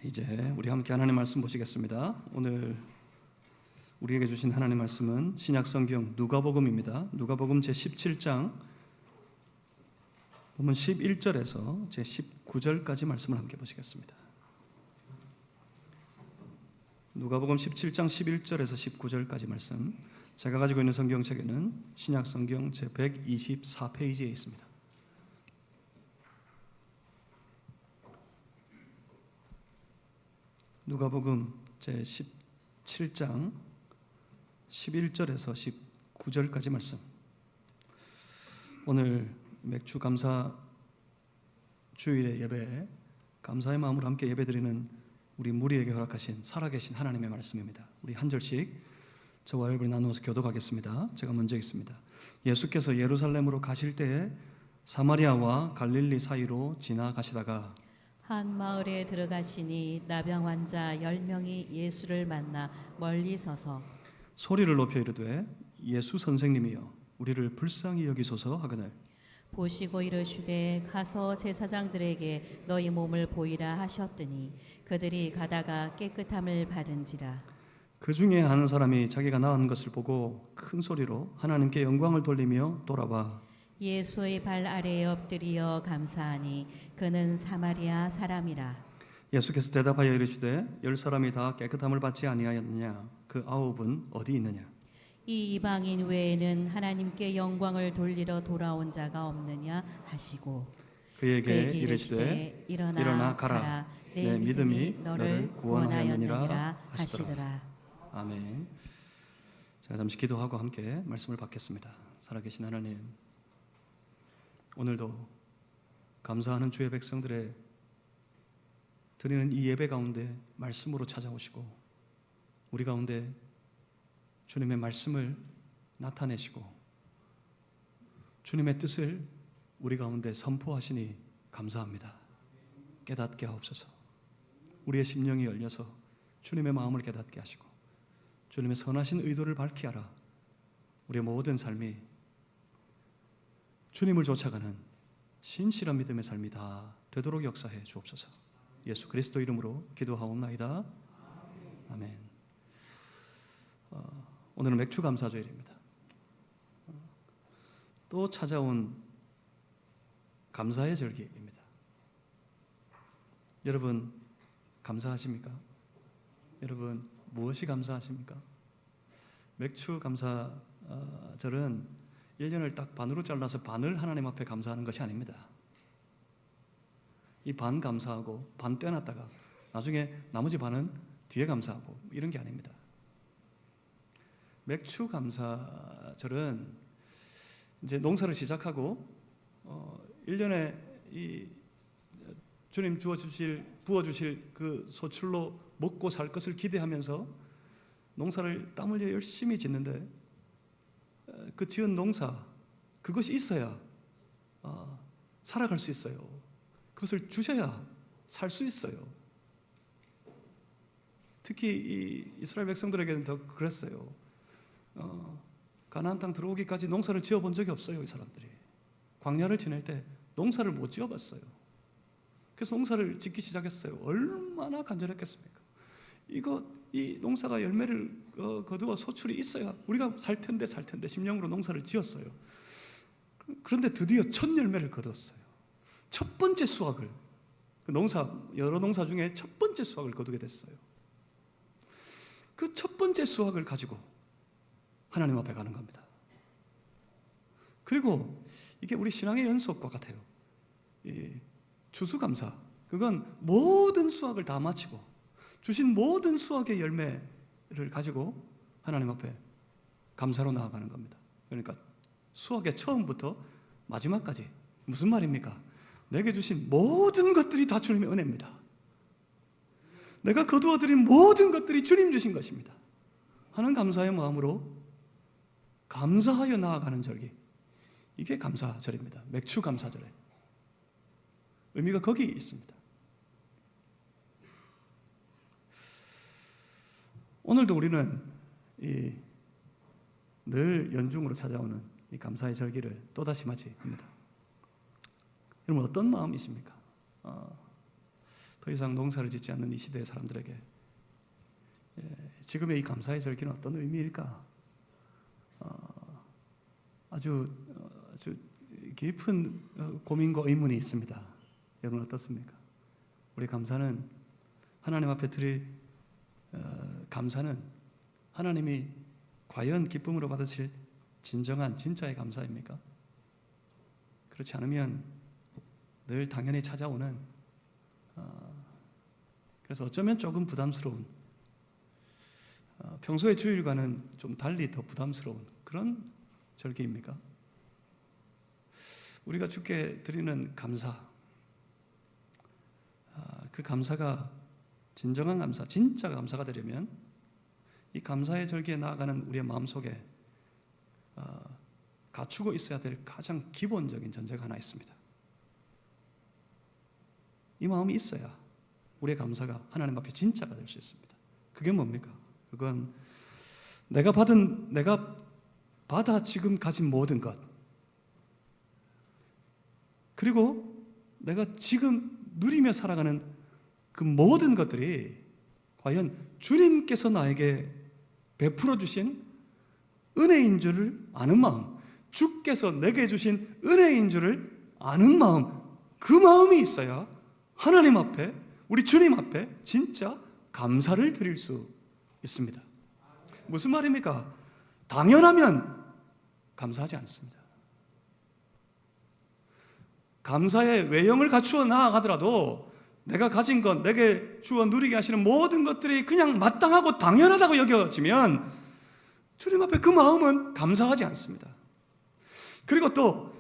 이제 우리 함께 하나님의 말씀 보시겠습니다. 오늘 우리에게 주신 하나님의 말씀은 신약 성경 누가복음입니다. 누가복음 제17장 보면 11절에서 제19절까지 말씀을 함께 보시겠습니다. 누가복음 17장 11절에서 19절까지 말씀, 제가 가지고 있는 성경책에는 신약 성경 제124페이지에 있습니다. 누가복음 제17장 11절에서 19절까지 말씀. 오늘 맥주 감사 주일의 예배에 감사의 마음으로 함께 예배드리는 우리 무리에게 허락하신 살아계신 하나님의 말씀입니다. 우리 한 절씩 저와 여러분이 나누어서 교독하겠습니다. 제가 먼저 읽습니다. 예수께서 예루살렘으로 가실 때에 사마리아와 갈릴리 사이로 지나가시다가 한 마을에 들어가시니 나병 환자 10명이 예수를 만나 멀리 서서 소리를 높여 이르되 예수 선생님이여 우리를 불쌍히 여기소서 하거늘 보시고 이르시되 가서 제사장들에게 너희 몸을 보이라 하셨더니 그들이 가다가 깨끗함을 받은지라. 그 중에 한 사람이 자기가 나은 것을 보고 큰 소리로 하나님께 영광을 돌리며 돌아와 예수의 발 아래에 엎드리어 감사하니 그는 사마리아 사람이라. 예수께서 대답하여 이르시되 10사람이 다 깨끗함을 받지 아니하였느냐 그 9은 어디 있느냐. 이 이방인 외에는 하나님께 영광을 돌리러 돌아온 자가 없느냐 하시고 그에게 이르시되 일어나 가라 내 믿음이 너를 구원하였느니라 하시더라. 아멘. 제가 잠시 기도하고 함께 말씀을 받겠습니다. 살아계신 하나님, 오늘도 감사하는 주의 백성들의 드리는 이 예배 가운데 말씀으로 찾아오시고 우리 가운데 주님의 말씀을 나타내시고 주님의 뜻을 우리 가운데 선포하시니 감사합니다. 깨닫게 하옵소서. 우리의 심령이 열려서 주님의 마음을 깨닫게 하시고 주님의 선하신 의도를 밝히 하라. 우리의 모든 삶이 주님을 쫓아가는 신실한 믿음의 삶이 다 되도록 역사해 주옵소서. 예수 그리스도 이름으로 기도하옵나이다. 아멘. 오늘은 맥주 감사주일입니다. 또 찾아온 감사의 절기입니다. 여러분 감사하십니까? 여러분 무엇이 감사하십니까? 맥주 감사절은 1년을 딱 반으로 잘라서 반을 하나님 앞에 감사하는 것이 아닙니다. 이 반 감사하고 반 떼어놨다가 나중에 나머지 반은 뒤에 감사하고 이런 게 아닙니다. 맥주 감사절은 이제 농사를 시작하고 1년에 이 주님 부어주실 그 소출로 먹고 살 것을 기대하면서 농사를 땀 흘려 열심히 짓는데 그 지은 농사 그것이 있어야 살아갈 수 있어요. 그것을 주셔야 살 수 있어요. 특히 이 이스라엘 백성들에게는 더 그랬어요. 가나안 땅 들어오기까지 농사를 지어본 적이 없어요. 이 사람들이 광야를 지낼 때 농사를 못 지어봤어요. 그래서 농사를 짓기 시작했어요. 얼마나 간절했겠습니까? 이 농사가 열매를 거두어 소출이 있어야 우리가 살 텐데 심령으로 농사를 지었어요. 그런데 드디어 첫 열매를 거두었어요. 첫 번째 수확을 여러 농사 중에 첫 번째 수확을 거두게 됐어요. 그 첫 번째 수확을 가지고 하나님 앞에 가는 겁니다. 그리고 이게 우리 신앙의 연속과 같아요. 이 추수감사, 그건 모든 수확을 다 마치고 주신 모든 수확의 열매를 가지고 하나님 앞에 감사로 나아가는 겁니다. 그러니까 수확의 처음부터 마지막까지 무슨 말입니까? 내게 주신 모든 것들이 다 주님의 은혜입니다. 내가 거두어드린 모든 것들이 주님 주신 것입니다 하는 감사의 마음으로 감사하여 나아가는 절기, 이게 감사절입니다. 맥주 감사절의 의미가 거기 있습니다. 오늘도 우리는 늘 연중으로 찾아오는 이 감사의 절기를 또다시 맞이합니다. 여러분 어떤 마음이십니까? 더 이상 농사를 짓지 않는 이 시대의 사람들에게 지금의 이 감사의 절기는 어떤 의미일까? 아주 깊은 고민과 의문이 있습니다. 여러분 어떻습니까? 우리 감사는 하나님 앞에 드릴 감사는 하나님이 과연 기쁨으로 받으실 진정한 진짜의 감사입니까? 그렇지 않으면 늘 당연히 찾아오는 그래서 어쩌면 조금 부담스러운 평소의 주일과는 좀 달리 더 부담스러운 그런 절기입니까? 우리가 주께 드리는 감사, 그 감사가 진정한 감사, 진짜 감사가 되려면 이 감사의 절기에 나아가는 우리의 마음속에 갖추고 있어야 될 가장 기본적인 전제가 하나 있습니다. 이 마음이 있어야 우리의 감사가 하나님 앞에 진짜가 될 수 있습니다. 그게 뭡니까? 그건 내가 받아 지금 가진 모든 것, 그리고 내가 지금 누리며 살아가는 그 모든 것들이 과연 주님께서 나에게 베풀어 주신 은혜인 줄을 아는 마음, 주께서 내게 주신 은혜인 줄을 아는 마음, 그 마음이 있어야 하나님 앞에, 우리 주님 앞에 진짜 감사를 드릴 수 있습니다. 무슨 말입니까? 당연하면 감사하지 않습니다. 감사의 외형을 갖추어 나아가더라도 내가 가진 것, 내게 주어 누리게 하시는 모든 것들이 그냥 마땅하고 당연하다고 여겨지면 주님 앞에 그 마음은 감사하지 않습니다. 그리고 또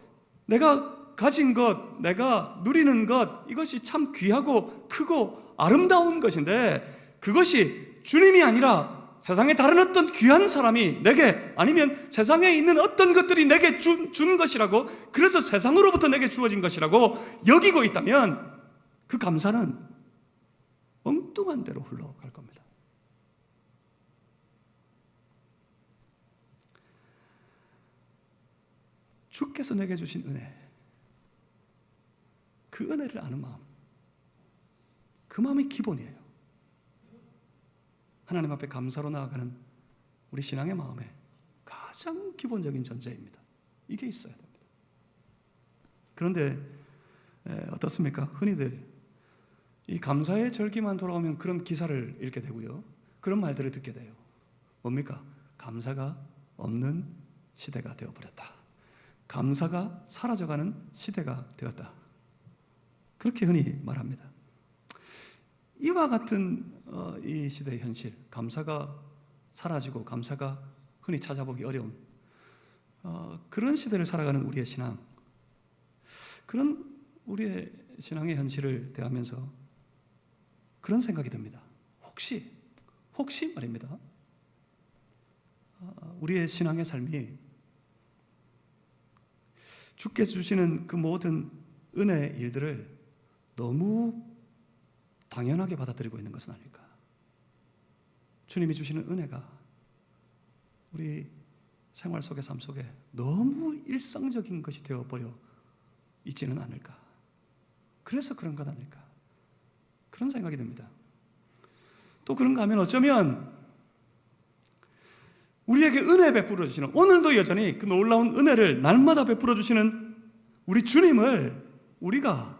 내가 가진 것, 내가 누리는 것, 이것이 참 귀하고 크고 아름다운 것인데 그것이 주님이 아니라 세상에 다른 어떤 귀한 사람이 내게, 아니면 세상에 있는 어떤 것들이 내게 준 것이라고, 그래서 세상으로부터 내게 주어진 것이라고 여기고 있다면 그 감사는 엉뚱한 대로 흘러갈 겁니다. 주께서 내게 주신 은혜, 그 은혜를 아는 마음, 그 마음이 기본이에요. 하나님 앞에 감사로 나아가는 우리 신앙의 마음의 가장 기본적인 전제입니다. 이게 있어야 됩니다. 그런데 어떻습니까? 흔히들 이 감사의 절기만 돌아오면 그런 기사를 읽게 되고요, 그런 말들을 듣게 돼요. 뭡니까? 감사가 없는 시대가 되어버렸다. 감사가 사라져가는 시대가 되었다. 그렇게 흔히 말합니다. 이와 같은 이 시대의 현실, 감사가 사라지고 감사가 흔히 찾아보기 어려운 그런 시대를 살아가는 우리의 신앙, 그런 우리의 신앙의 현실을 대하면서 그런 생각이 듭니다. 혹시 말입니다, 우리의 신앙의 삶이 주께 주시는 그 모든 은혜의 일들을 너무 당연하게 받아들이고 있는 것은 아닐까? 주님이 주시는 은혜가 우리 생활 속의 삶 속에 너무 일상적인 것이 되어버려 있지는 않을까? 그래서 그런 것 아닐까? 그런 생각이 듭니다. 또 그런가 하면 어쩌면 우리에게 은혜 베풀어 주시는, 오늘도 여전히 그 놀라운 은혜를 날마다 베풀어 주시는 우리 주님을 우리가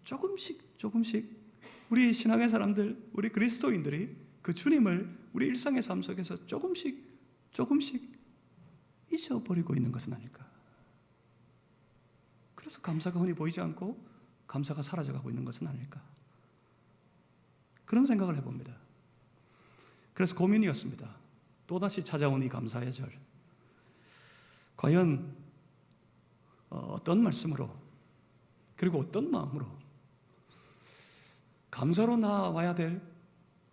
조금씩 우리 신앙의 사람들, 우리 그리스도인들이 그 주님을 우리 일상의 삶 속에서 조금씩 잊어버리고 있는 것은 아닐까? 그래서 감사가 흔히 보이지 않고 감사가 사라져가고 있는 것은 아닐까? 그런 생각을 해봅니다. 그래서 고민이었습니다. 또다시 찾아온 이 감사의 절, 과연 어떤 말씀으로, 그리고 어떤 마음으로 감사로 나와야 될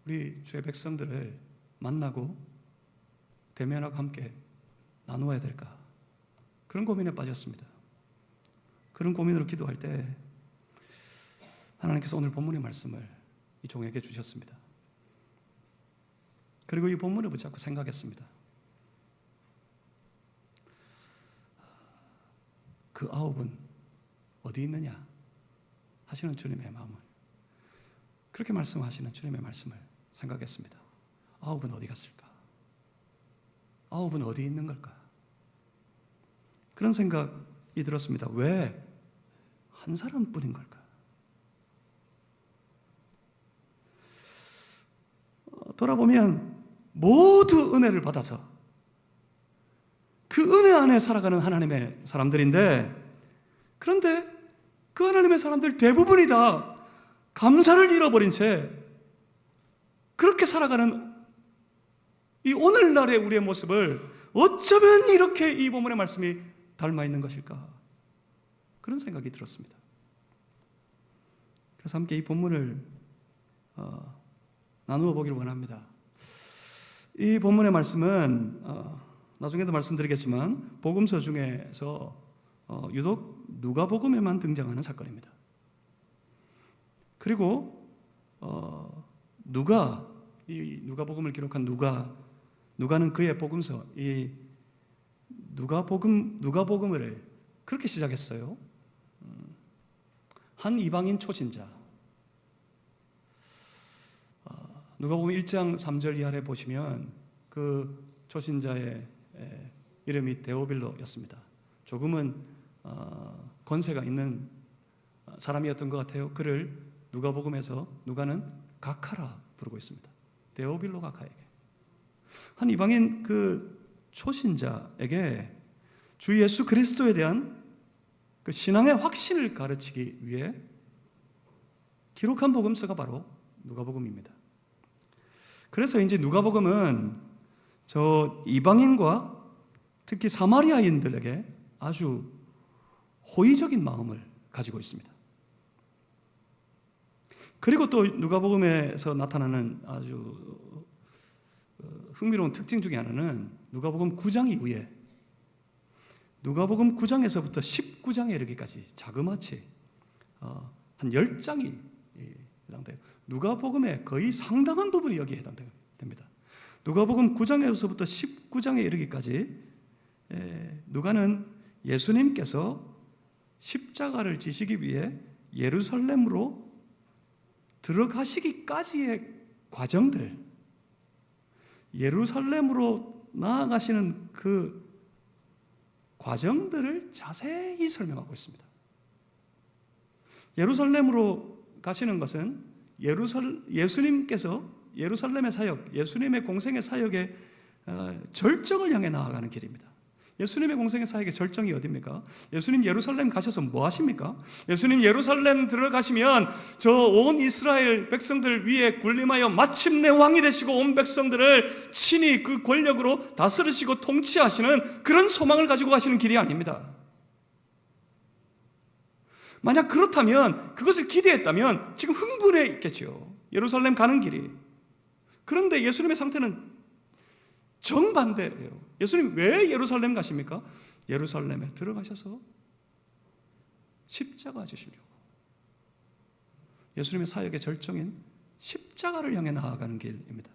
우리 주의 백성들을 만나고 대면하고 함께 나누어야 될까? 그런 고민에 빠졌습니다. 그런 고민으로 기도할 때 하나님께서 오늘 본문의 말씀을 이 종에게 주셨습니다. 그리고 이 본문을 붙잡고 생각했습니다. 그 9은 어디 있느냐 하시는 주님의 마음을, 그렇게 말씀하시는 주님의 말씀을 생각했습니다. 9은 어디 갔을까? 9은 어디 있는 걸까? 그런 생각이 들었습니다. 왜 한 사람뿐인 걸까? 돌아보면 모두 은혜를 받아서 그 은혜 안에 살아가는 하나님의 사람들인데, 그런데 그 하나님의 사람들 대부분이 다 감사를 잃어버린 채 그렇게 살아가는 이 오늘날의 우리의 모습을 어쩌면 이렇게 이 본문의 말씀이 닮아 있는 것일까? 그런 생각이 들었습니다. 그래서 함께 이 본문을 나누어 보기를 원합니다. 이 본문의 말씀은 나중에도 말씀드리겠지만 복음서 중에서 유독 누가복음에만 등장하는 사건입니다. 그리고 이 누가복음을 기록한 누가는 그의 복음서, 이 누가복음을 그렇게 시작했어요. 한 이방인 초신자. 누가복음 1장 3절 이하에 보시면 그 초신자의 이름이 데오빌로였습니다. 조금은 권세가 있는 사람이었던 것 같아요. 그를 누가복음에서 누가는 가카라 부르고 있습니다. 데오빌로 가카에게. 한 이방인 그 초신자에게 주 예수 그리스도에 대한 그 신앙의 확신을 가르치기 위해 기록한 복음서가 바로 누가복음입니다. 그래서 이제 누가복음은 저 이방인과 특히 사마리아인들에게 아주 호의적인 마음을 가지고 있습니다. 그리고 또 누가복음에서 나타나는 아주 흥미로운 특징 중에 하나는 누가복음 9장 이후에 누가복음 9장에서부터 19장에 이르기까지 자그마치 한 10장이 해당돼요. 누가복음의 거의 상당한 부분이 여기에 해당됩니다. 누가복음 9장에서부터 19장에 이르기까지 누가는 예수님께서 십자가를 지시기 위해 예루살렘으로 들어가시기까지의 과정들, 예루살렘으로 나아가시는 그 과정들을 자세히 설명하고 있습니다. 예루살렘으로 가시는 것은 예수님께서 예루살렘의 사역, 예수님의 공생의 사역의 절정을 향해 나아가는 길입니다. 예수님의 공생의 사역의 절정이 어디입니까? 예수님 예루살렘 가셔서 뭐 하십니까? 예수님 예루살렘 들어가시면 저 온 이스라엘 백성들 위에 군림하여 마침내 왕이 되시고 온 백성들을 친히 그 권력으로 다스리시고 통치하시는 그런 소망을 가지고 가시는 길이 아닙니다. 만약 그렇다면, 그것을 기대했다면 지금 흥분해 있겠죠. 예루살렘 가는 길이. 그런데 예수님의 상태는 정반대예요. 예수님 왜 예루살렘 가십니까? 예루살렘에 들어가셔서 십자가 지시려고. 예수님의 사역의 절정인 십자가를 향해 나아가는 길입니다.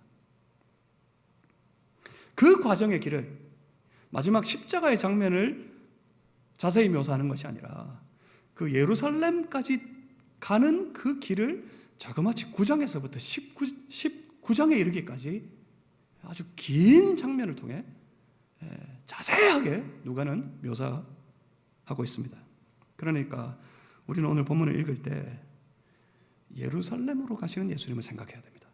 그 과정의 길을, 마지막 십자가의 장면을 자세히 묘사하는 것이 아니라 그 예루살렘까지 가는 그 길을 자그마치 9장에서부터 19장에 이르기까지 아주 긴 장면을 통해 자세하게 누가는 묘사하고 있습니다. 그러니까 우리는 오늘 본문을 읽을 때 예루살렘으로 가시는 예수님을 생각해야 됩니다.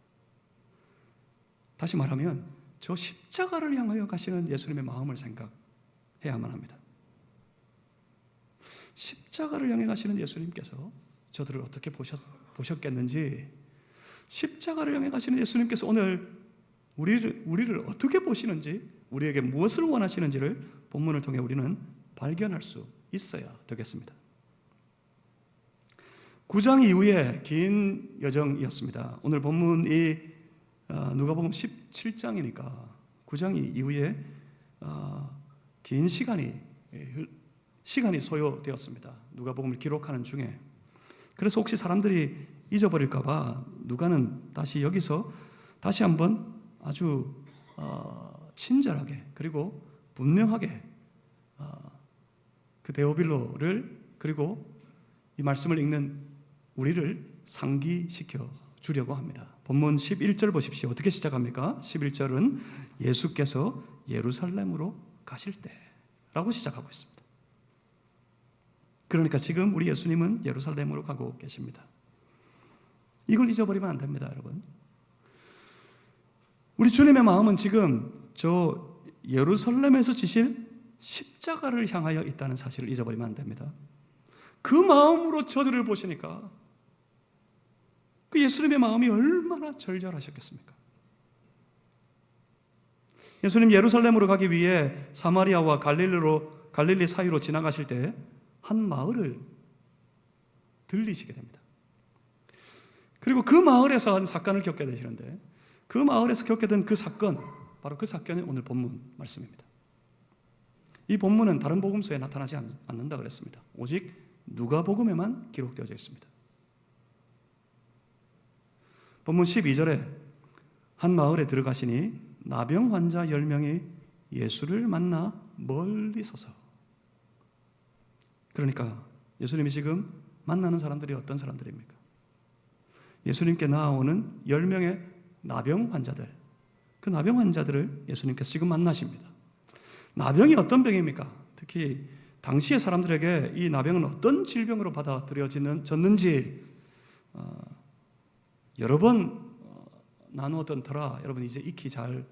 다시 말하면 저 십자가를 향하여 가시는 예수님의 마음을 생각해야만 합니다. 십자가를 향해 가시는 예수님께서 저들을 어떻게 보셨겠는지, 십자가를 향해 가시는 예수님께서 오늘 우리를 어떻게 보시는지, 우리에게 무엇을 원하시는지를 본문을 통해 우리는 발견할 수 있어야 되겠습니다. 9장 이후에 긴 여정이었습니다. 오늘 본문이 누가복음 17장이니까 9장 이후에 긴 시간이 소요되었습니다. 누가복음을 기록하는 중에. 그래서 혹시 사람들이 잊어버릴까 봐 누가는 다시 여기서 다시 한번 아주 친절하게 그리고 분명하게 그 데오빌로를 그리고 이 말씀을 읽는 우리를 상기시켜 주려고 합니다. 본문 11절 보십시오. 어떻게 시작합니까? 11절은 예수께서 예루살렘으로 가실 때라고 시작하고 있습니다. 그러니까 지금 우리 예수님은 예루살렘으로 가고 계십니다. 이걸 잊어버리면 안 됩니다, 여러분. 우리 주님의 마음은 지금 저 예루살렘에서 지실 십자가를 향하여 있다는 사실을 잊어버리면 안 됩니다. 그 마음으로 저들을 보시니까 그 예수님의 마음이 얼마나 절절하셨겠습니까? 예수님 예루살렘으로 가기 위해 사마리아와 갈릴리 사이로 지나가실 때 한 마을을 들리시게 됩니다. 그리고 그 마을에서 한 사건을 겪게 되시는데 그 마을에서 겪게 된 그 사건, 바로 그 사건이 오늘 본문 말씀입니다. 이 본문은 다른 복음서에 나타나지 않는다 그랬습니다. 오직 누가복음에만 기록되어져 있습니다. 본문 12절에 한 마을에 들어가시니 나병 환자 10명이 예수를 만나 멀리 서서, 그러니까 예수님이 지금 만나는 사람들이 어떤 사람들입니까? 예수님께 나아오는 10명의 나병 환자들, 그 나병 환자들을 예수님께서 지금 만나십니다. 나병이 어떤 병입니까? 특히 당시의 사람들에게 이 나병은 어떤 질병으로 받아들여졌는지 여러 번 나누었던 터라 여러분 이제 익히 잘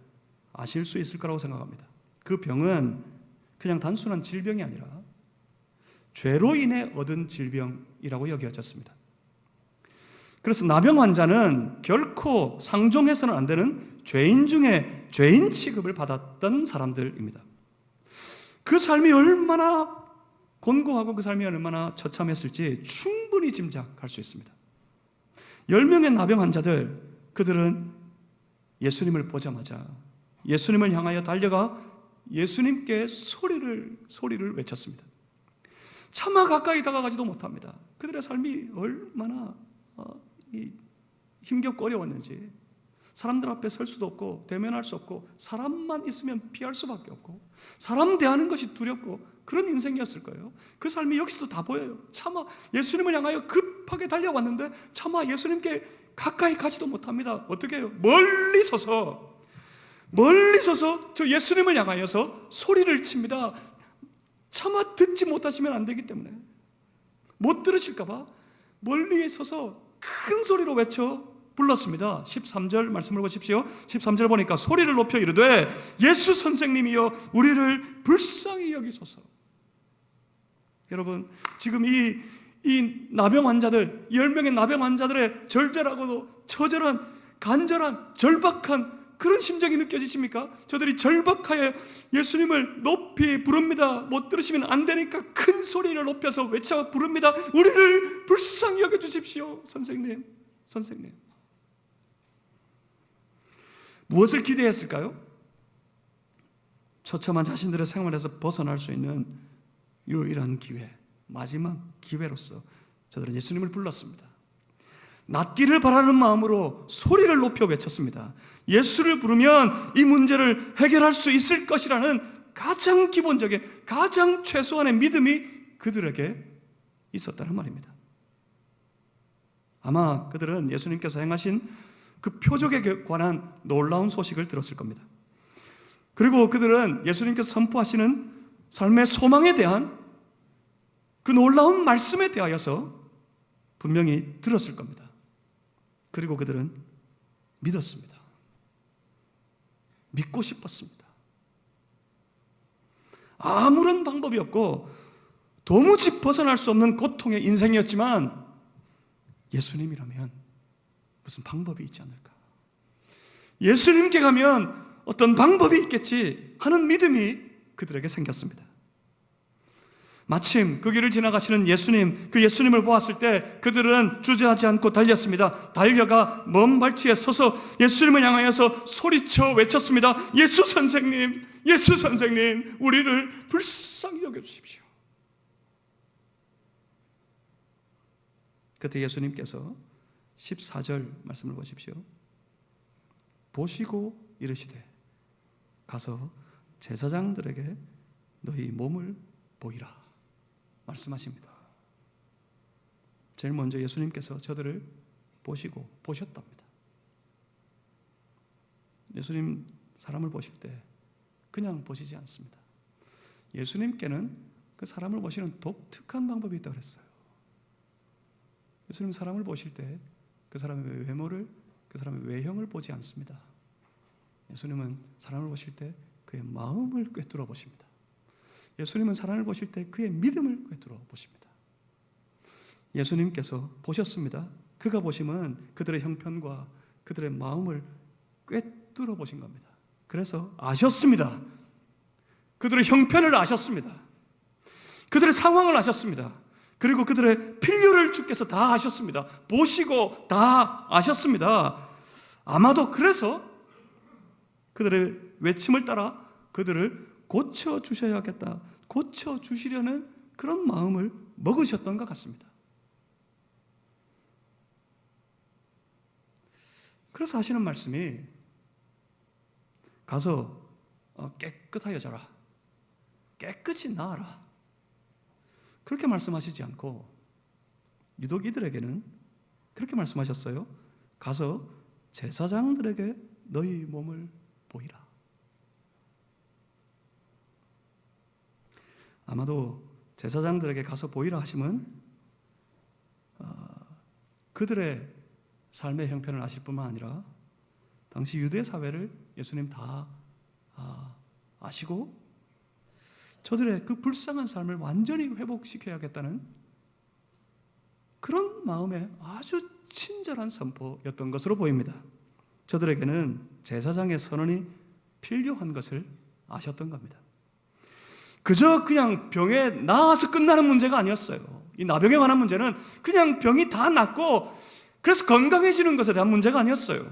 아실 수 있을 거라고 생각합니다. 그 병은 그냥 단순한 질병이 아니라 죄로 인해 얻은 질병이라고 여겨졌습니다. 그래서 나병 환자는 결코 상종해서는 안 되는 죄인 중에 죄인 취급을 받았던 사람들입니다. 그 삶이 얼마나 곤고하고 그 삶이 얼마나 처참했을지 충분히 짐작할 수 있습니다. 10명의 나병 환자들, 그들은 예수님을 보자마자 예수님을 향하여 달려가 예수님께 소리를 외쳤습니다. 차마 가까이 다가가지도 못합니다. 그들의 삶이 얼마나 힘겹고 어려웠는지, 사람들 앞에 설 수도 없고 대면할 수 없고 사람만 있으면 피할 수밖에 없고 사람 대하는 것이 두렵고 그런 인생이었을 거예요. 그 삶이 여기서도 다 보여요. 차마 예수님을 향하여 급하게 달려왔는데 차마 예수님께 가까이 가지도 못합니다. 어떻게 해요? 멀리 서서 저 예수님을 향하여서 소리를 칩니다. 차마 듣지 못하시면 안 되기 때문에, 못 들으실까 봐 멀리에 서서 큰 소리로 외쳐 불렀습니다. 13절 말씀을 보십시오. 13절 보니까 소리를 높여 이르되 예수 선생님이여 우리를 불쌍히 여기소서. 여러분, 지금 이 나병 환자들, 10명의 나병 환자들의 절절하고도 처절한, 간절한, 절박한 그런 심정이 느껴지십니까? 저들이 절박하여 예수님을 높이 부릅니다. 못 들으시면 안 되니까 큰 소리를 높여서 외쳐 부릅니다. 우리를 불쌍히 여겨주십시오. 선생님. 무엇을 기대했을까요? 처참한 자신들의 생활에서 벗어날 수 있는 유일한 기회, 마지막 기회로서 저들은 예수님을 불렀습니다. 낫기를 바라는 마음으로 소리를 높여 외쳤습니다. 예수를 부르면 이 문제를 해결할 수 있을 것이라는 가장 기본적인, 가장 최소한의 믿음이 그들에게 있었다는 말입니다. 아마 그들은 예수님께서 행하신 그 표적에 관한 놀라운 소식을 들었을 겁니다. 그리고 그들은 예수님께서 선포하시는 삶의 소망에 대한 그 놀라운 말씀에 대하여서 분명히 들었을 겁니다. 그리고 그들은 믿었습니다. 믿고 싶었습니다. 아무런 방법이 없고 도무지 벗어날 수 없는 고통의 인생이었지만 예수님이라면 무슨 방법이 있지 않을까? 예수님께 가면 어떤 방법이 있겠지 하는 믿음이 그들에게 생겼습니다. 마침 그 길을 지나가시는 예수님, 그 예수님을 보았을 때 그들은 주저하지 않고 달렸습니다. 달려가 먼 발치에 서서 예수님을 향하여서 소리쳐 외쳤습니다. 예수 선생님, 우리를 불쌍히 여겨주십시오. 그때 예수님께서 14절 말씀을 보십시오. 보시고 이르시되 가서 제사장들에게 너희 몸을 보이라 말씀하십니다. 제일 먼저 예수님께서 저들을 보시고 보셨답니다. 예수님 사람을 보실 때 그냥 보시지 않습니다. 예수님께는 그 사람을 보시는 독특한 방법이 있다고 그랬어요. 예수님 사람을 보실 때 그 사람의 외모를, 그 사람의 외형을 보지 않습니다. 예수님은 사람을 보실 때 그의 마음을 꿰뚫어 보십니다. 예수님은 사람을 보실 때 그의 믿음을 꿰뚫어 보십니다. 예수님께서 보셨습니다. 그가 보심은 그들의 형편과 그들의 마음을 꿰뚫어 보신 겁니다. 그래서 아셨습니다. 그들의 형편을 아셨습니다. 그들의 상황을 아셨습니다. 그리고 그들의 필요를 주께서 다 아셨습니다. 보시고 다 아셨습니다. 아마도 그래서 그들의 외침을 따라 그들을 고쳐주셔야겠다, 고쳐주시려는 그런 마음을 먹으셨던 것 같습니다. 그래서 하시는 말씀이 가서 깨끗하여져라, 깨끗이 나아라, 그렇게 말씀하시지 않고 유독 이들에게는 그렇게 말씀하셨어요. 가서 제사장들에게 너희 몸을 보이라. 아마도 제사장들에게 가서 보이라 하심은 그들의 삶의 형편을 아실 뿐만 아니라 당시 유대 사회를 예수님 다 아시고 저들의 그 불쌍한 삶을 완전히 회복시켜야겠다는 그런 마음의 아주 친절한 선포였던 것으로 보입니다. 저들에게는 제사장의 선언이 필요한 것을 아셨던 겁니다. 그저 그냥 병에 나아서 끝나는 문제가 아니었어요. 이 나병에 관한 문제는 그냥 병이 다 낫고 그래서 건강해지는 것에 대한 문제가 아니었어요.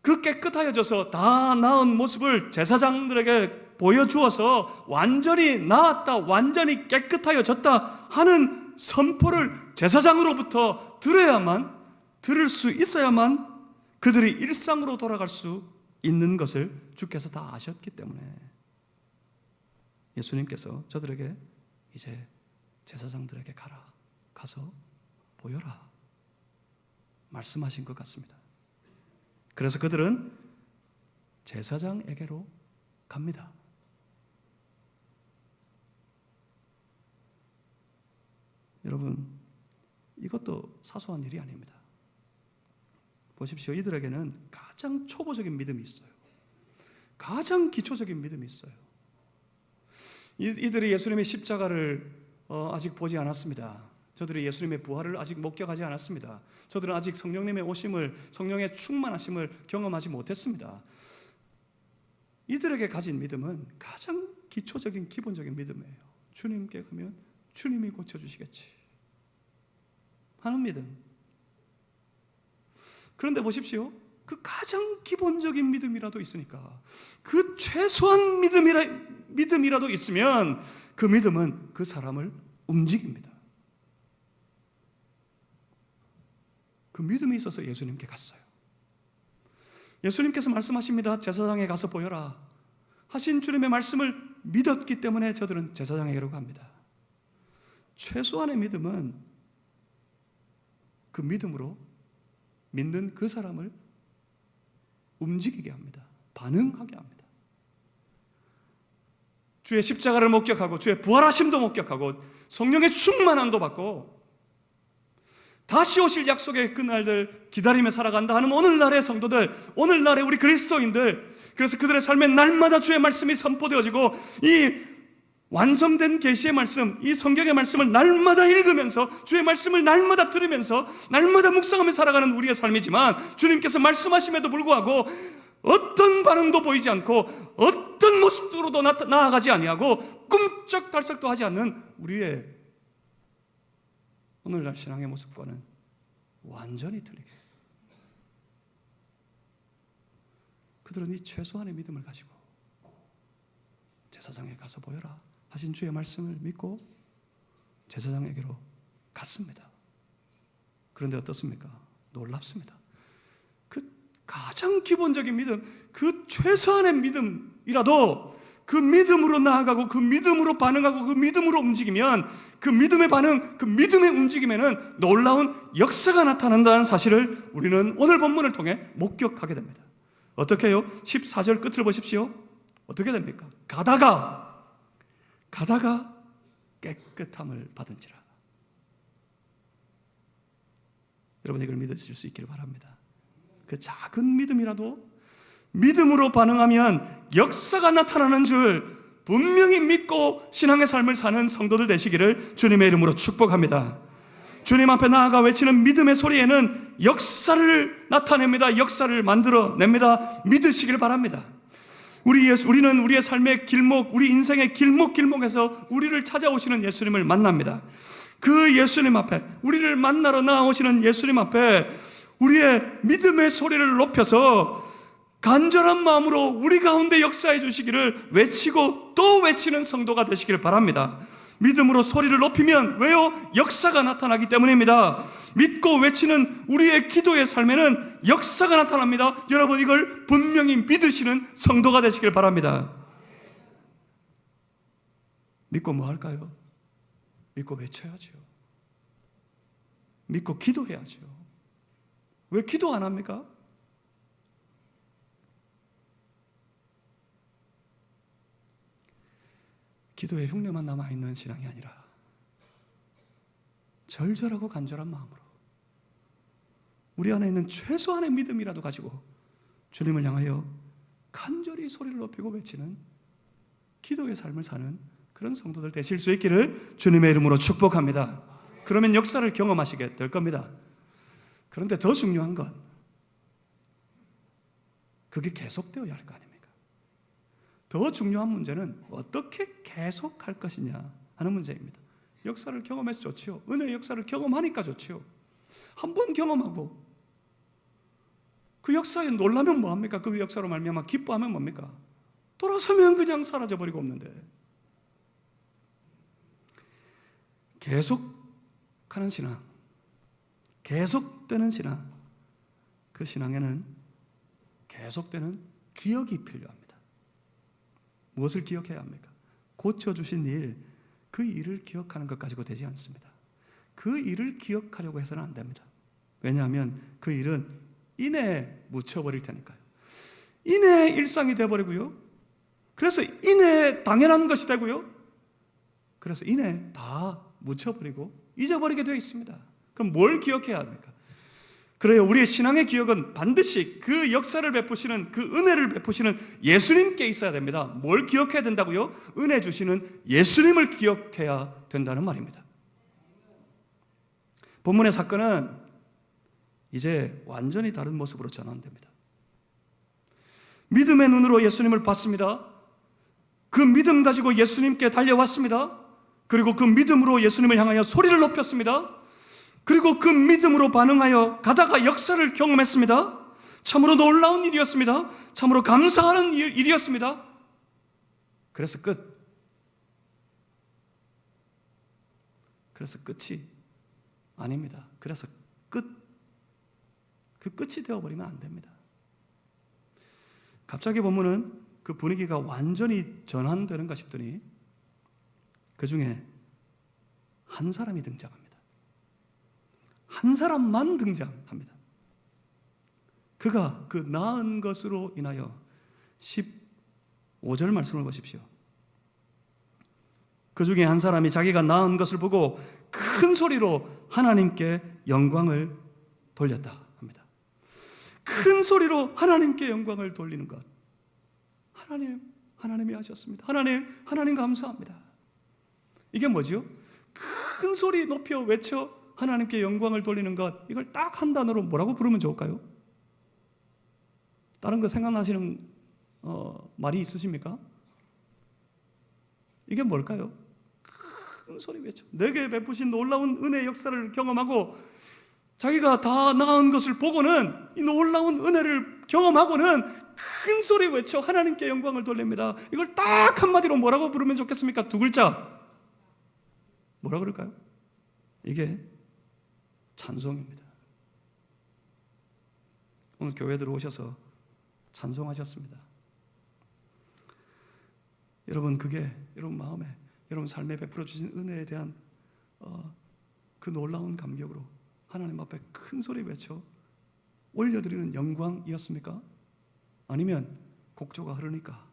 그 깨끗하여져서 다 나은 모습을 제사장들에게 보여주어서 완전히 나았다, 완전히 깨끗하여졌다 하는 선포를 제사장으로부터 들을 수 있어야만 그들이 일상으로 돌아갈 수 있는 것을 주께서 다 아셨기 때문에 예수님께서 저들에게 이제 제사장들에게 가서 보여라 말씀하신 것 같습니다. 그래서 그들은 제사장에게로 갑니다. 여러분, 이것도 사소한 일이 아닙니다. 보십시오. 이들에게는 가장 초보적인 믿음이 있어요. 가장 기초적인 믿음이 있어요. 이들이 예수님의 십자가를 아직 보지 않았습니다. 저들이 예수님의 부활을 아직 목격하지 않았습니다. 저들은 아직 성령님의 오심을, 성령의 충만하심을 경험하지 못했습니다. 이들에게 가진 믿음은 가장 기초적인 기본적인 믿음이에요. 주님께 가면 주님이 고쳐주시겠지 하는 믿음. 그런데 보십시오. 그 가장 기본적인 믿음이라도 있으니까, 그 최소한 믿음이라도 있으면 그 믿음은 그 사람을 움직입니다. 그 믿음이 있어서 예수님께 갔어요. 예수님께서 말씀하십니다. 제사장에 가서 보여라 하신 주님의 말씀을 믿었기 때문에 저들은 제사장에게로 갑니다. 최소한의 믿음은 그 믿음으로 믿는 그 사람을 움직이게 합니다. 반응하게 합니다. 주의 십자가를 목격하고 주의 부활하심도 목격하고 성령의 충만함도 받고 다시 오실 약속의 그날들 기다리며 살아간다 하는 오늘날의 성도들, 오늘날의 우리 그리스도인들, 그래서 그들의 삶에 날마다 주의 말씀이 선포되어지고 이 완성된 계시의 말씀, 이 성경의 말씀을 날마다 읽으면서 주의 말씀을 날마다 들으면서 날마다 묵상하며 살아가는 우리의 삶이지만, 주님께서 말씀하심에도 불구하고 어떤 반응도 보이지 않고 어떤 모습으로도 나아가지 아니하고 꿈쩍달싹도 하지 않는 우리의 오늘날 신앙의 모습과는 완전히 틀리게, 그들은 이 최소한의 믿음을 가지고 제사장에 가서 보여라 하신 주의 말씀을 믿고 제사장에게로 갔습니다. 그런데 어떻습니까? 놀랍습니다. 그 가장 기본적인 믿음, 그 최소한의 믿음이라도 그 믿음으로 나아가고 그 믿음으로 반응하고 그 믿음으로 움직이면 그 믿음의 반응, 그 믿음의 움직임에는 놀라운 역사가 나타난다는 사실을 우리는 오늘 본문을 통해 목격하게 됩니다. 어떻게 해요? 14절 끝을 보십시오. 어떻게 됩니까? 가다가 깨끗함을 받은지라. 여러분 이걸 믿으실 수 있기를 바랍니다. 그 작은 믿음이라도 믿음으로 반응하면 역사가 나타나는 줄 분명히 믿고 신앙의 삶을 사는 성도들 되시기를 주님의 이름으로 축복합니다. 주님 앞에 나아가 외치는 믿음의 소리에는 역사를 나타냅니다. 역사를 만들어냅니다. 믿으시기를 바랍니다. 우리는 우리의 삶의 길목, 우리 인생의 길목에서 우리를 찾아오시는 예수님을 만납니다. 그 예수님 앞에, 우리를 만나러 나오시는 예수님 앞에 우리의 믿음의 소리를 높여서 간절한 마음으로 우리 가운데 역사해 주시기를 외치고 또 외치는 성도가 되시기를 바랍니다. 믿음으로 소리를 높이면 왜요? 역사가 나타나기 때문입니다. 믿고 외치는 우리의 기도의 삶에는 역사가 나타납니다. 여러분 이걸 분명히 믿으시는 성도가 되시길 바랍니다. 믿고 뭐 할까요? 믿고 외쳐야죠. 믿고 기도해야죠. 왜 기도 안 합니까? 기도에 흉내만 남아있는 신앙이 아니라 절절하고 간절한 마음으로 우리 안에 있는 최소한의 믿음이라도 가지고 주님을 향하여 간절히 소리를 높이고 외치는 기도의 삶을 사는 그런 성도들 되실 수 있기를 주님의 이름으로 축복합니다. 그러면 역사를 경험하시게 될 겁니다. 그런데 더 중요한 건 그게 계속되어야 할 거 아닙니까? 더 중요한 문제는 어떻게 계속할 것이냐 하는 문제입니다. 역사를 경험해서 좋지요. 은혜의 역사를 경험하니까 좋지요. 한 번 경험하고 그 역사에 놀라면 뭐합니까? 그 역사로 말미암아 기뻐하면 뭡니까? 돌아서면 그냥 사라져버리고 없는데 계속하는 신앙, 계속되는 신앙, 그 신앙에는 계속되는 기억이 필요합니다. 무엇을 기억해야 합니까? 고쳐주신 일, 그 일을 기억하는 것 가지고 되지 않습니다. 그 일을 기억하려고 해서는 안 됩니다. 왜냐하면 그 일은 인해에 묻혀버릴 테니까요. 인해의 일상이 되어버리고요. 그래서 인해에 당연한 것이 되고요. 그래서 인해에 다 묻혀버리고 잊어버리게 되어 있습니다. 그럼 뭘 기억해야 합니까? 그래요. 우리의 신앙의 기억은 반드시 그 역사를 베푸시는, 그 은혜를 베푸시는 예수님께 있어야 됩니다. 뭘 기억해야 된다고요? 은혜 주시는 예수님을 기억해야 된다는 말입니다. 본문의 사건은 이제 완전히 다른 모습으로 전환됩니다. 믿음의 눈으로 예수님을 봤습니다. 그 믿음 가지고 예수님께 달려왔습니다. 그리고 그 믿음으로 예수님을 향하여 소리를 높였습니다. 그리고 그 믿음으로 반응하여 가다가 역사를 경험했습니다. 참으로 놀라운 일이었습니다. 참으로 감사하는 일이었습니다. 그래서 끝이 아닙니다. 그래서 그 끝이 되어버리면 안 됩니다. 갑자기 보면은 그 분위기가 완전히 전환되는가 싶더니 그 중에 한 사람이 등장합니다. 한 사람만 등장합니다. 그가 그 나은 것으로 인하여 15절 말씀을 보십시오. 그 중에 한 사람이 자기가 나은 것을 보고 큰 소리로 하나님께 영광을 돌렸다 합니다. 큰 소리로 하나님께 영광을 돌리는 것. 하나님이 하셨습니다. 하나님 감사합니다. 이게 뭐죠? 큰 소리 높여 외쳐 하나님께 영광을 돌리는 것, 이걸 딱 한 단어로 뭐라고 부르면 좋을까요? 다른 거 생각나시는 말이 있으십니까? 이게 뭘까요? 큰 소리 외쳐 내게 베푸신 놀라운 은혜의 역사를 경험하고 자기가 다 나은 것을 보고는 이 놀라운 은혜를 경험하고는 큰 소리 외쳐 하나님께 영광을 돌립니다. 이걸 딱 한마디로 뭐라고 부르면 좋겠습니까? 두 글자. 뭐라 그럴까요? 이게 찬송입니다. 오늘 교회 들어오셔서 찬송하셨습니다. 여러분, 그게 여러분 마음에, 여러분 삶에 베풀어 주신 은혜에 대한 그 놀라운 감격으로 하나님 앞에 큰 소리 외쳐 올려드리는 영광이었습니까? 아니면 곡조가 흐르니까,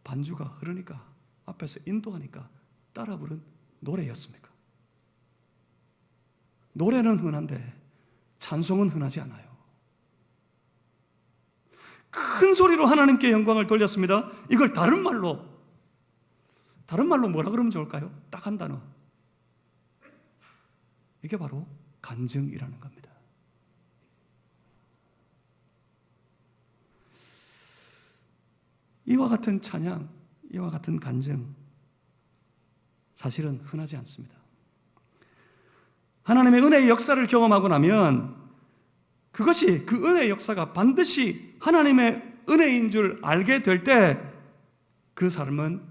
반주가 흐르니까, 앞에서 인도하니까 따라 부른 노래였습니까? 노래는 흔한데 찬송은 흔하지 않아요. 큰 소리로 하나님께 영광을 돌렸습니다. 이걸 다른 말로 뭐라 그러면 좋을까요? 딱 한 단어. 이게 바로 간증이라는 겁니다. 이와 같은 찬양, 이와 같은 간증, 사실은 흔하지 않습니다. 하나님의 은혜의 역사를 경험하고 나면 그것이, 그 은혜의 역사가 반드시 하나님의 은혜인 줄 알게 될 때 그 삶은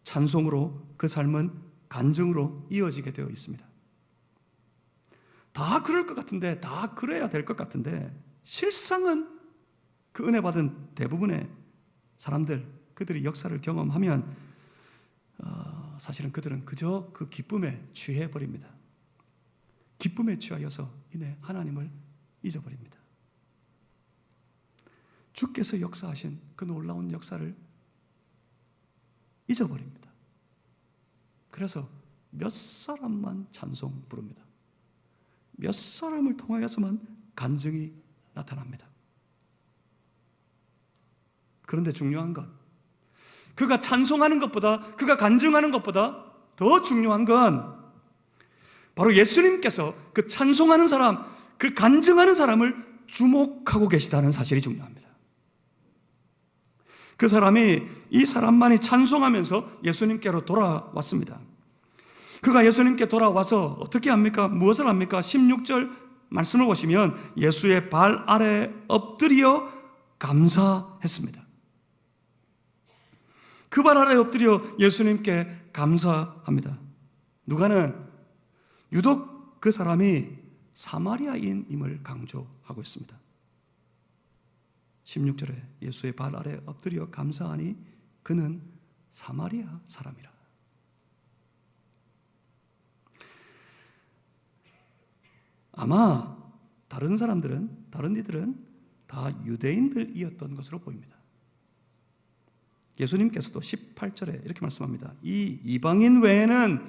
찬송으로, 그 삶은 간증으로 이어지게 되어 있습니다. 다 그럴 것 같은데, 다 그래야 될 것 같은데, 실상은 그 은혜 받은 대부분의 사람들, 그들이 역사를 경험하면 사실은 그들은 그저 그 기쁨에 취해 버립니다. 기쁨에 취하여서 이내 하나님을 잊어버립니다. 주께서 역사하신 그 놀라운 역사를 잊어버립니다. 그래서 몇 사람만 찬송 부릅니다. 몇 사람을 통하여서만 간증이 나타납니다. 그런데 중요한 것, 그가 찬송하는 것보다, 그가 간증하는 것보다 더 중요한 건 바로 예수님께서 그 찬송하는 사람, 그 간증하는 사람을 주목하고 계시다는 사실이 중요합니다. 그 사람이, 이 사람만이 찬송하면서 예수님께로 돌아왔습니다. 그가 예수님께 돌아와서 어떻게 합니까? 무엇을 합니까? 16절 말씀을 보시면 예수의 발 아래 엎드려 감사했습니다. 그 발 아래 엎드려 예수님께 감사합니다. 누가는 유독 그 사람이 사마리아인임을 강조하고 있습니다. 16절에 예수의 발 아래 엎드려 감사하니 그는 사마리아 사람이라. 아마 다른 사람들은, 다른 이들은 다 유대인들이었던 것으로 보입니다. 예수님께서도 18절에 이렇게 말씀합니다. 이 이방인 외에는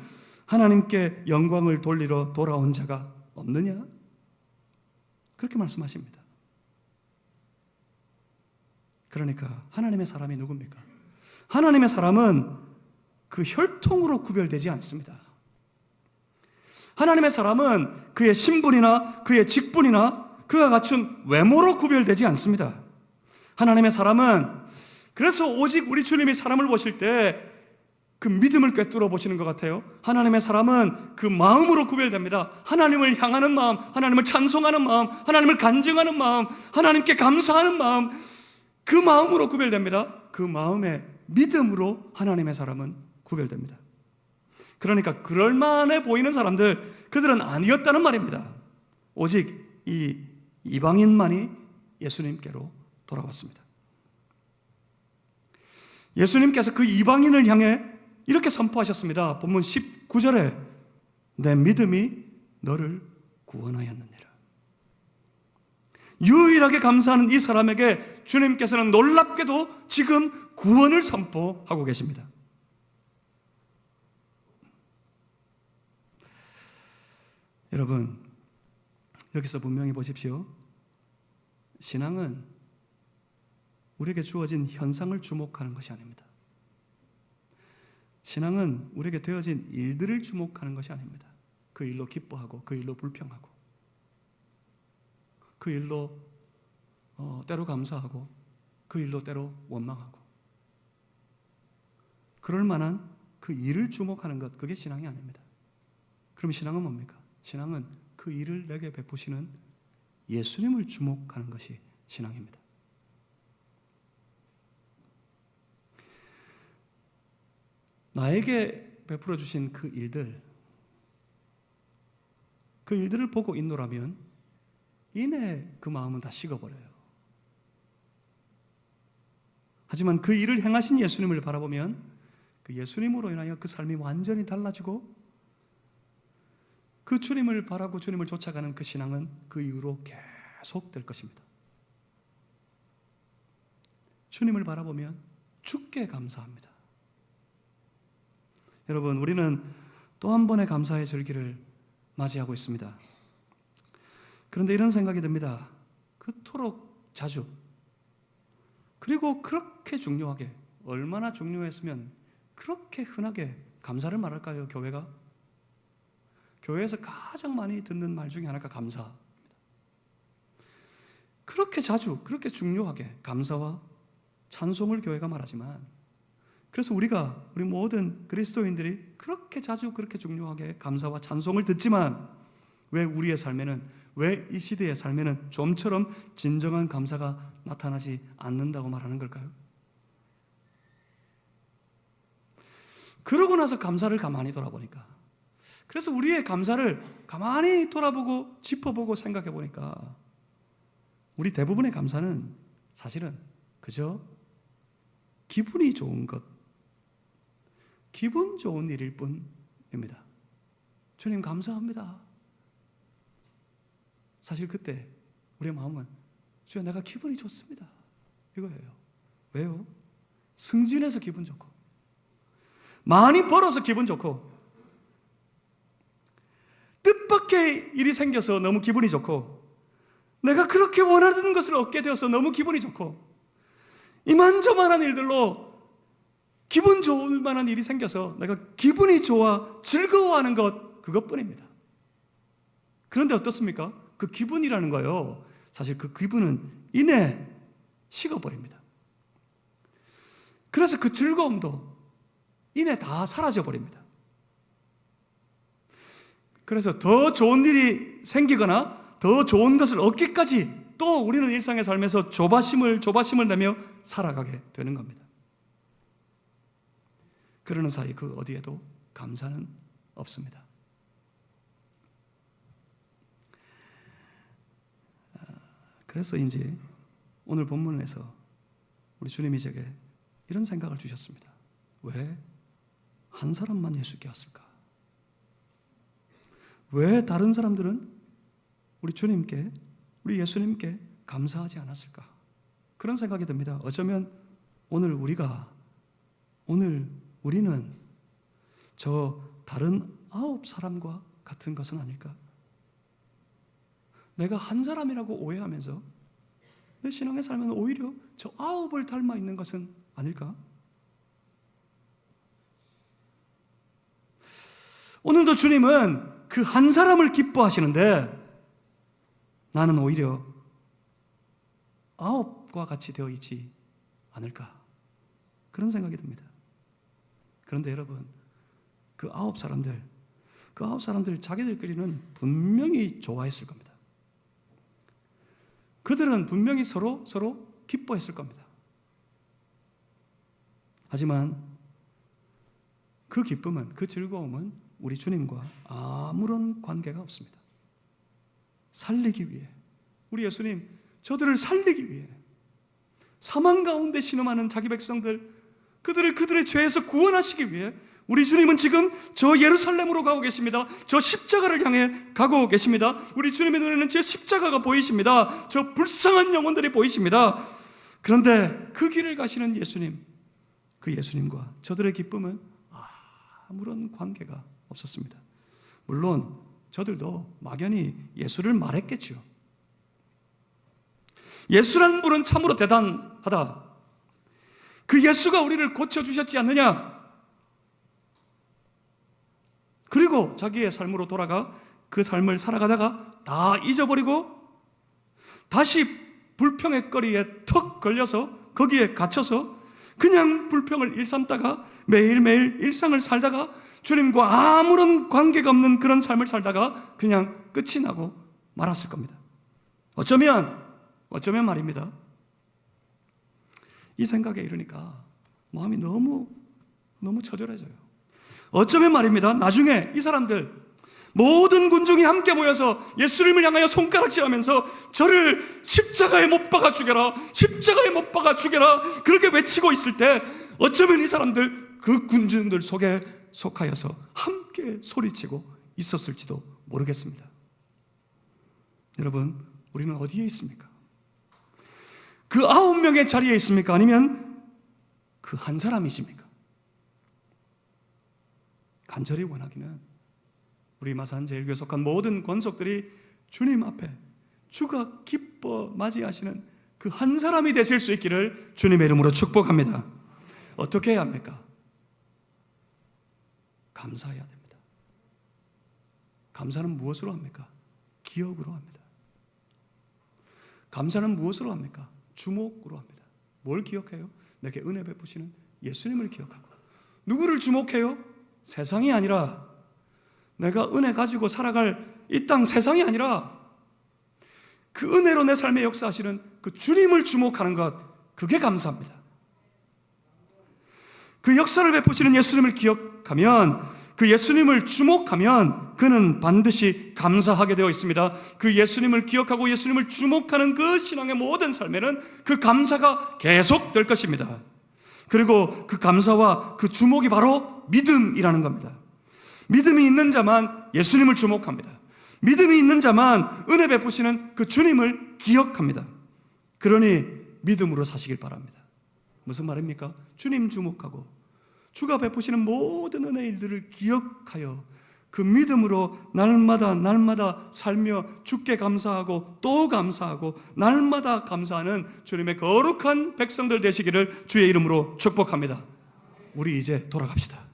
하나님께 영광을 돌리러 돌아온 자가 없느냐? 그렇게 말씀하십니다. 그러니까 하나님의 사람이 누굽니까? 하나님의 사람은 그 혈통으로 구별되지 않습니다. 하나님의 사람은 그의 신분이나 그의 직분이나 그가 갖춘 외모로 구별되지 않습니다. 하나님의 사람은, 그래서 오직 우리 주님이 사람을 보실 때 그 믿음을 꿰뚫어 보시는 것 같아요. 하나님의 사람은 그 마음으로 구별됩니다. 하나님을 향하는 마음, 하나님을 찬송하는 마음, 하나님을 간증하는 마음, 하나님께 감사하는 마음, 그 마음으로 구별됩니다. 그 마음의 믿음으로 하나님의 사람은 구별됩니다. 그러니까 그럴만해 보이는 사람들, 그들은 아니었다는 말입니다. 오직 이 이방인만이 예수님께로 돌아왔습니다. 예수님께서 그 이방인을 향해 이렇게 선포하셨습니다. 본문 19절에 내 믿음이 너를 구원하였느니라. 유일하게 감사하는 이 사람에게 주님께서는 놀랍게도 지금 구원을 선포하고 계십니다. 여러분, 여기서 분명히 보십시오. 신앙은 우리에게 주어진 현상을 주목하는 것이 아닙니다. 신앙은 우리에게 되어진 일들을 주목하는 것이 아닙니다. 그 일로 기뻐하고, 그 일로 불평하고, 그 일로 때로 감사하고, 그 일로 때로 원망하고, 그럴 만한 그 일을 주목하는 것, 그게 신앙이 아닙니다. 그럼 신앙은 뭡니까? 신앙은 그 일을 내게 베푸시는 예수님을 주목하는 것이 신앙입니다. 나에게 베풀어 주신 그 일들을 보고 있노라면 이내 그 마음은 다 식어버려요. 하지만 그 일을 행하신 예수님을 바라보면 그 예수님으로 인하여 그 삶이 완전히 달라지고 그 주님을 바라고 주님을 쫓아가는 그 신앙은 그 이후로 계속될 것입니다. 주님을 바라보면 주께 감사합니다. 여러분, 우리는 또 한 번의 감사의 절기를 맞이하고 있습니다. 그런데 이런 생각이 듭니다. 그토록 자주, 그리고 그렇게 중요하게, 얼마나 중요했으면 그렇게 흔하게 감사를 말할까요? 교회가? 교회에서 가장 많이 듣는 말 중에 하나가 감사입니다. 그렇게 자주, 그렇게 중요하게 감사와 찬송을 교회가 말하지만, 그래서 우리 모든 그리스도인들이 그렇게 자주 그렇게 중요하게 감사와 찬송을 듣지만 왜 우리의 삶에는, 왜 이 시대의 삶에는 좀처럼 진정한 감사가 나타나지 않는다고 말하는 걸까요? 그러고 나서 감사를 가만히 돌아보니까, 그래서 우리의 감사를 가만히 돌아보고 짚어보고 생각해 보니까 우리 대부분의 감사는 사실은 그저 기분이 좋은 것, 기분 좋은 일일 뿐입니다. 주님 감사합니다. 사실 그때 우리의 마음은 주여 내가 기분이 좋습니다, 이거예요. 왜요? 승진해서 기분 좋고, 많이 벌어서 기분 좋고, 뜻밖의 일이 생겨서 너무 기분이 좋고, 내가 그렇게 원하던 것을 얻게 되어서 너무 기분이 좋고, 이만저만한 일들로 기분 좋을 만한 일이 생겨서 내가 기분이 좋아 즐거워하는 것, 그것뿐입니다. 그런데 어떻습니까? 그 기분이라는 거요, 사실 그 기분은 이내 식어버립니다. 그래서 그 즐거움도 이내 다 사라져버립니다. 그래서 더 좋은 일이 생기거나 더 좋은 것을 얻기까지 또 우리는 일상의 삶에서 조바심을 내며 살아가게 되는 겁니다. 그러는 사이 그 어디에도 감사는 없습니다. 그래서인지 오늘 본문에서 우리 주님이 제게 이런 생각을 주셨습니다. 왜 한 사람만 예수께 왔을까? 왜 다른 사람들은 우리 주님께, 우리 예수님께 감사하지 않았을까? 그런 생각이 듭니다. 어쩌면 오늘 우리는 저 다른 9사람과 같은 것은 아닐까? 내가 한 사람이라고 오해하면서 내 신앙의 삶은 오히려 저 9을 닮아 있는 것은 아닐까? 오늘도 주님은 그 한 사람을 기뻐하시는데 나는 오히려 9과 같이 되어 있지 않을까? 그런 생각이 듭니다. 그런데 여러분, 그 9사람들 자기들끼리는 분명히 좋아했을 겁니다. 그들은 분명히 서로 기뻐했을 겁니다. 하지만 그 기쁨은, 그 즐거움은 우리 주님과 아무런 관계가 없습니다. 살리기 위해, 우리 예수님 저들을 살리기 위해 사망 가운데 신음하는 자기 백성들, 그들의 죄에서 구원하시기 위해 우리 주님은 지금 저 예루살렘으로 가고 계십니다. 저 십자가를 향해 가고 계십니다. 우리 주님의 눈에는 저 십자가가 보이십니다. 저 불쌍한 영혼들이 보이십니다. 그런데 그 길을 가시는 예수님, 그 예수님과 저들의 기쁨은 아무런 관계가 없었습니다. 물론 저들도 막연히 예수를 말했겠지요. 예수라는 분은 참으로 대단하다. 그 예수가 우리를 고쳐주셨지 않느냐. 그리고 자기의 삶으로 돌아가 그 삶을 살아가다가 다 잊어버리고 다시 불평의 거리에 턱 걸려서 거기에 갇혀서 그냥 불평을 일삼다가 매일매일 일상을 살다가 주님과 아무런 관계가 없는 그런 삶을 살다가 그냥 끝이 나고 말았을 겁니다. 어쩌면 말입니다. 이 생각에 이르니까 마음이 너무 처절해져요. 어쩌면 말입니다. 나중에 이 사람들 모든 군중이 함께 모여서 예수님을 향하여 손가락질하면서 저를 십자가에 못 박아 죽여라, 십자가에 못 박아 죽여라 그렇게 외치고 있을 때 어쩌면 이 사람들 그 군중들 속에 속하여서 함께 소리치고 있었을지도 모르겠습니다. 여러분, 우리는 어디에 있습니까? 그 9명의 자리에 있습니까? 아니면 그 한 사람이십니까? 간절히 원하기는 우리 마산 제일교회 속한 모든 권속들이 주님 앞에 주가 기뻐 맞이하시는 그 한 사람이 되실 수 있기를 주님의 이름으로 축복합니다. 어떻게 해야 합니까? 감사해야 됩니다. 감사는 무엇으로 합니까? 기억으로 합니다. 감사는 무엇으로 합니까? 주목으로 합니다. 뭘 기억해요? 내게 은혜 베푸시는 예수님을 기억하고. 누구를 주목해요? 세상이 아니라, 내가 은혜 가지고 살아갈 이 땅 세상이 아니라 그 은혜로 내 삶에 역사하시는 그 주님을 주목하는 것, 그게 감사합니다. 그 역사를 베푸시는 예수님을 기억하면, 그 예수님을 주목하면 그는 반드시 감사하게 되어 있습니다. 그 예수님을 기억하고 예수님을 주목하는 그 신앙의 모든 삶에는 그 감사가 계속될 것입니다. 그리고 그 감사와 그 주목이 바로 믿음이라는 겁니다. 믿음이 있는 자만 예수님을 주목합니다. 믿음이 있는 자만 은혜 베푸시는 그 주님을 기억합니다. 그러니 믿음으로 사시길 바랍니다. 무슨 말입니까? 주님 주목하고 주가 베푸시는 모든 은혜의 일들을 기억하여 그 믿음으로 날마다 살며 주께 감사하고 또 감사하고 날마다 감사하는 주님의 거룩한 백성들 되시기를 주의 이름으로 축복합니다. 우리 이제 돌아갑시다.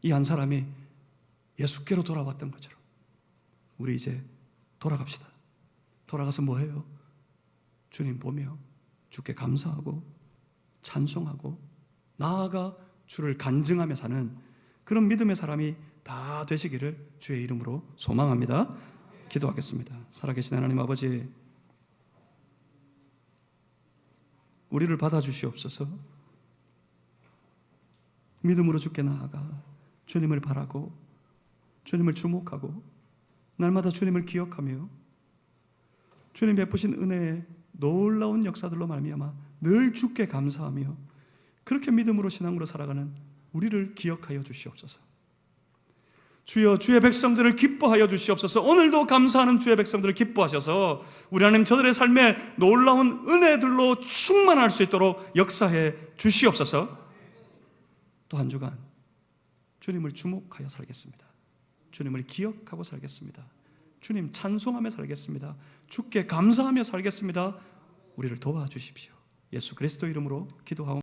이 한 사람이 예수께로 돌아왔던 것처럼 우리 이제 돌아갑시다. 돌아가서 뭐 해요? 주님 보며 주께 감사하고 찬송하고 나아가 주를 간증하며 사는 그런 믿음의 사람이 다 되시기를 주의 이름으로 소망합니다. 기도하겠습니다. 살아계신 하나님 아버지, 우리를 받아주시옵소서. 믿음으로 주께 나아가 주님을 바라고 주님을 주목하고 날마다 주님을 기억하며 주님 베푸신 은혜의 놀라운 역사들로 말미암아 늘 주께 감사하며 그렇게 믿음으로 신앙으로 살아가는 우리를 기억하여 주시옵소서. 주여, 주의 백성들을 기뻐하여 주시옵소서. 오늘도 감사하는 주의 백성들을 기뻐하셔서 우리 하나님 저들의 삶에 놀라운 은혜들로 충만할 수 있도록 역사해 주시옵소서. 또 한 주간 주님을 주목하여 살겠습니다. 주님을 기억하고 살겠습니다. 주님 찬송하며 살겠습니다. 주께 감사하며 살겠습니다. 우리를 도와주십시오. 예수 그리스도 이름으로 기도하옵나이다.